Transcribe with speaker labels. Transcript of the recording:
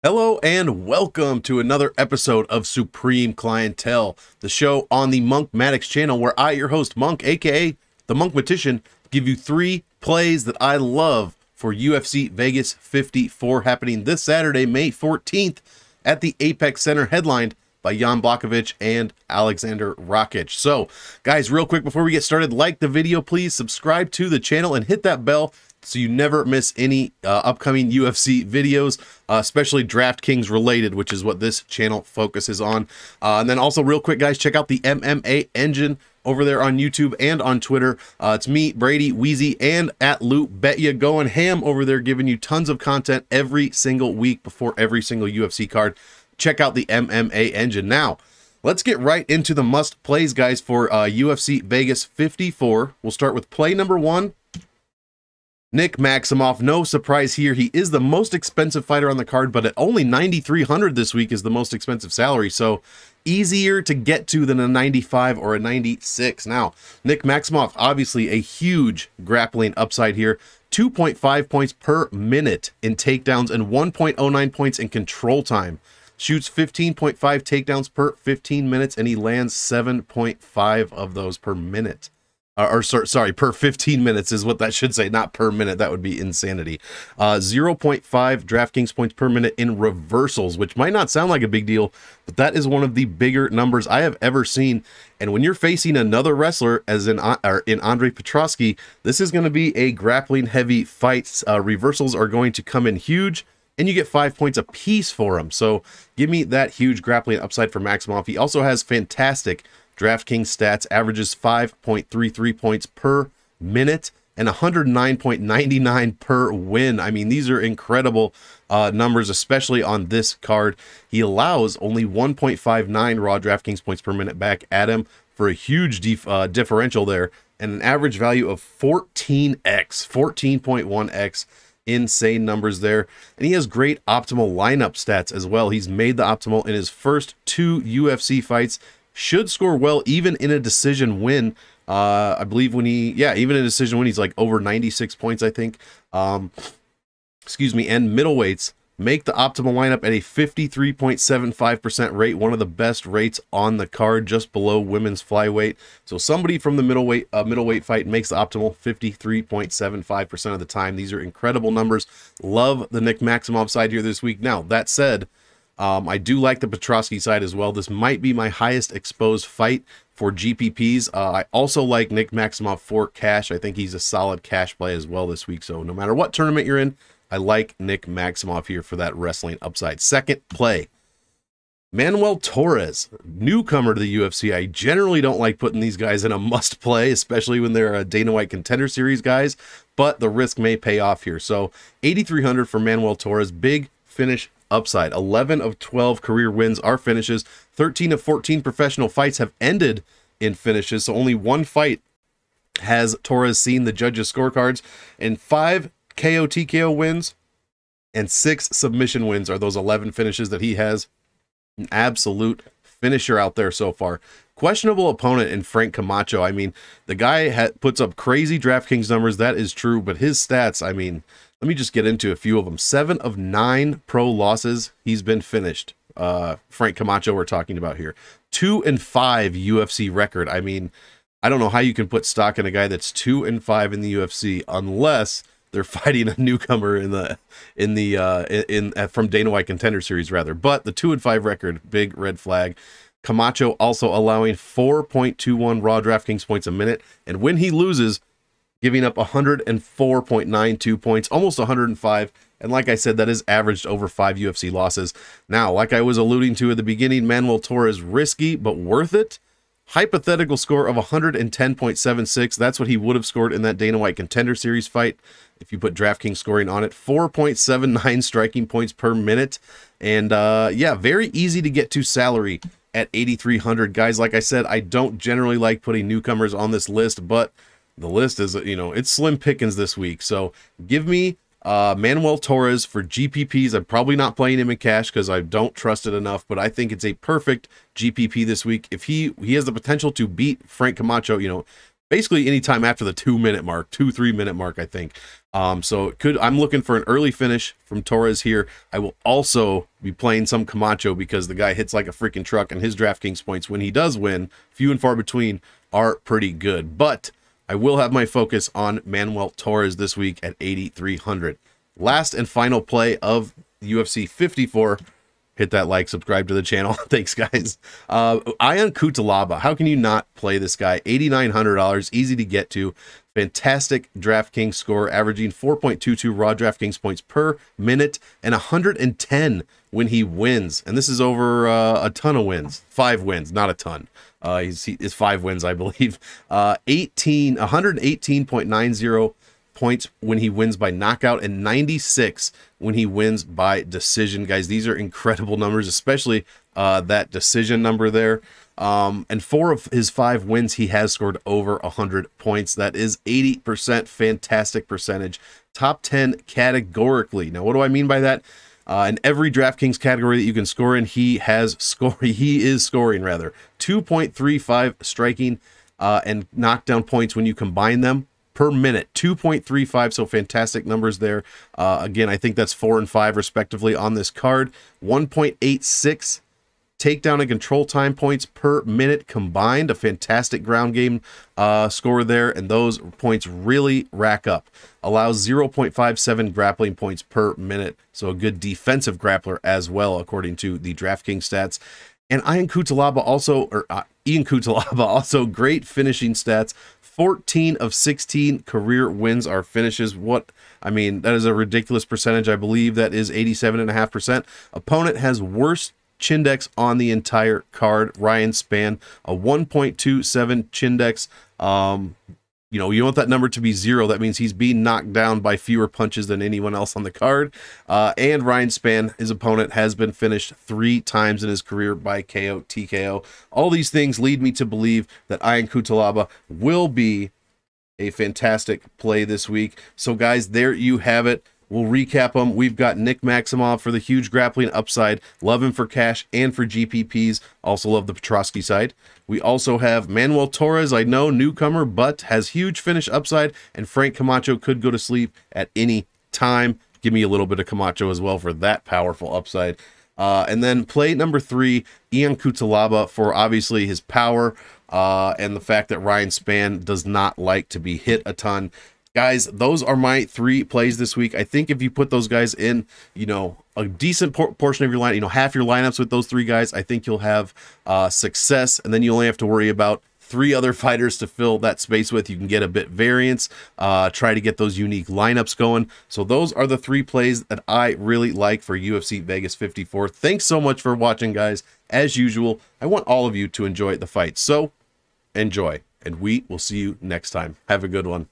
Speaker 1: Hello and welcome to another episode of Supreme Clientele, the show on the Monk Maddox channel where I, your host, Monk, aka the Monkmatician, give you 3 plays that I love for UFC Vegas 54 happening this Saturday, May 14th at the Apex Center, headlined by Jan Blachowicz and Alexander Rakic. So, guys, real quick before we get started, like the video, please subscribe to the channel and hit that bell so you never miss any upcoming UFC videos, especially DraftKings related, which is what this channel focuses on. And then also real quick, guys, check out the MMA Engine over there on YouTube and on Twitter. It's me, Brady, Wheezy, and at Loot Betya going ham over there, giving you tons of content every single week before every single UFC card. Check out the MMA Engine. Now, let's get right into the must plays, guys, for UFC Vegas 54. We'll start with play number 1. Nick Maximoff. No surprise here. He is the most expensive fighter on the card, but at only 9,300 this week is the most expensive salary. So easier to get to than a 95 or a 96. Now, Nick Maximoff, obviously a huge grappling upside here. 2.5 points per minute in takedowns and 1.09 points in control time. Shoots 15.5 takedowns per 15 minutes, and he lands 7.5 of those per minute. Sorry, per 15 minutes is what that should say, not per minute. That would be insanity. 0.5 DraftKings points per minute in reversals, which might not sound like a big deal, but that is one of the bigger numbers I have ever seen. And when you're facing another wrestler, as in Andre Petroski, this is going to be a grappling heavy fight. Reversals are going to come in huge, and you get 5 points a piece for them. So give me that huge grappling upside for Maximoff. He also has fantastic DraftKings stats, averages 5.33 points per minute and 109.99 per win. I mean, these are incredible numbers, especially on this card. He allows only 1.59 raw DraftKings points per minute back at him for a huge differential there, and an average value of 14x, 14.1x. Insane numbers there. And he has great optimal lineup stats as well. He's made the optimal in his first 2 UFC fights. Should score well even in a decision win. I believe when even in a decision win, he's like over 96 points, I think. Excuse me. And middleweights make the optimal lineup at a 53.75% rate, one of the best rates on the card, just below women's flyweight. So somebody from the middleweight fight makes the optimal 53.75% of the time. These are incredible numbers. Love the Nick Maximoff side here this week. Now, that said, I do like the Petroski side as well. This might be my highest exposed fight for GPPs. I also like Nick Maximoff for cash. I think he's a solid cash play as well this week. So no matter what tournament you're in, I like Nick Maximoff here for that wrestling upside. Second play, Manuel Torres, newcomer to the UFC. I generally don't like putting these guys in a must play, especially when they're Dana White Contender Series guys, but the risk may pay off here. So 8,300 for Manuel Torres, big finish upside. 11 of 12 career wins are finishes. 13 of 14 professional fights have ended in finishes. So only 1 fight has Torres seen the judges' scorecards, and 5 KO TKO wins and 6 submission wins are those 11 finishes that he has. An absolute finisher out there so far. Questionable opponent in Frank Camacho. I mean, the guy puts up crazy DraftKings numbers. That is true, but his stats, I mean, let me just get into a few of them. 7 of 9 pro losses, he's been finished. Frank Camacho we're talking about here. 2 and 5 UFC record. I mean, I don't know how you can put stock in a guy that's 2 and 5 in the UFC unless they're fighting a newcomer from Dana White Contender Series rather. But the 2 and 5 record, big red flag. Camacho also allowing 4.21 raw DraftKings points a minute, and when he loses, giving up 104.92 points, almost 105. And like I said, that is averaged over 5 UFC losses. Now, like I was alluding to at the beginning, Manuel Torres, risky but worth it. Hypothetical score of 110.76. That's what he would have scored in that Dana White Contender Series fight if you put DraftKings scoring on it. 4.79 striking points per minute. And yeah, very easy to get to salary at 8,300. Guys, like I said, I don't generally like putting newcomers on this list, but the list is, you know, it's slim pickings this week. So give me Manuel Torres for GPPs. I'm probably not playing him in cash because I don't trust it enough, but I think it's a perfect GPP this week. If he has the potential to beat Frank Camacho, you know, basically anytime after the 2-minute mark, 3-minute mark, I think. So it could, I'm looking for an early finish from Torres here. I will also be playing some Camacho because the guy hits like a freaking truck, and his DraftKings points when he does win, few and far between, are pretty good. But I will have my focus on Manuel Torres this week at 8,300. Last and final play of UFC 54. Hit that like, subscribe to the channel. Thanks, guys. Ion Cutelaba. How can you not play this guy? $8,900, easy to get to. Fantastic DraftKings score, averaging 4.22 raw DraftKings points per minute and 110 when he wins. And this is over a ton of wins. 5 wins, not a ton. It's 5 wins, I believe. 118.90 points when he wins by knockout, and 96 when he wins by decision. Guys, these are incredible numbers, especially that decision number there. And 4 of his 5 wins, he has scored over 100 points. That is 80%, fantastic percentage. Top 10 categorically. Now, what do I mean by that? In every DraftKings category that you can score in, he is scoring rather 2.35 striking and knockdown points when you combine them per minute. 2.35, so fantastic numbers there. Again, I think that's 4 and 5 respectively on this card. 1.86 takedown and control time points per minute combined. A fantastic ground game score there, and those points really rack up. Allows 0.57 grappling points per minute, so a good defensive grappler as well, according to the DraftKings stats. And Ion Cutelaba also, Ion Cutelaba also, great finishing stats. 14 of 16 career wins are finishes. I mean, that is a ridiculous percentage. I believe that is 87.5%. Opponent has worst Chindex on the entire card. Ryan Spann, a 1.27 Chindex. You know, you want that number to be 0. That means he's being knocked down by fewer punches than anyone else on the card. And Ryan Spann, his opponent, has been finished 3 times in his career by KO, TKO. All these things lead me to believe that Ion Cutelaba will be a fantastic play this week. So, guys, there you have it. We'll recap them. We've got Nick Maximov for the huge grappling upside. Love him for cash and for GPPs. Also love the Petrosky side. We also have Manuel Torres. I know, newcomer, but has huge finish upside. And Frank Camacho could go to sleep at any time. Give me a little bit of Camacho as well for that powerful upside. And then play number 3, Ion Cutelaba, for obviously his power and the fact that Ryan Spann does not like to be hit a ton. Guys, those are my 3 plays this week. I think if you put those guys in, you know, a decent portion of your line, you know, half your lineups with those 3 guys, I think you'll have success. And then you only have to worry about 3 other fighters to fill that space with. You can get a bit variance, try to get those unique lineups going. So those are the 3 plays that I really like for UFC Vegas 54. Thanks so much for watching, guys. As usual, I want all of you to enjoy the fight. So enjoy, and we will see you next time. Have a good one.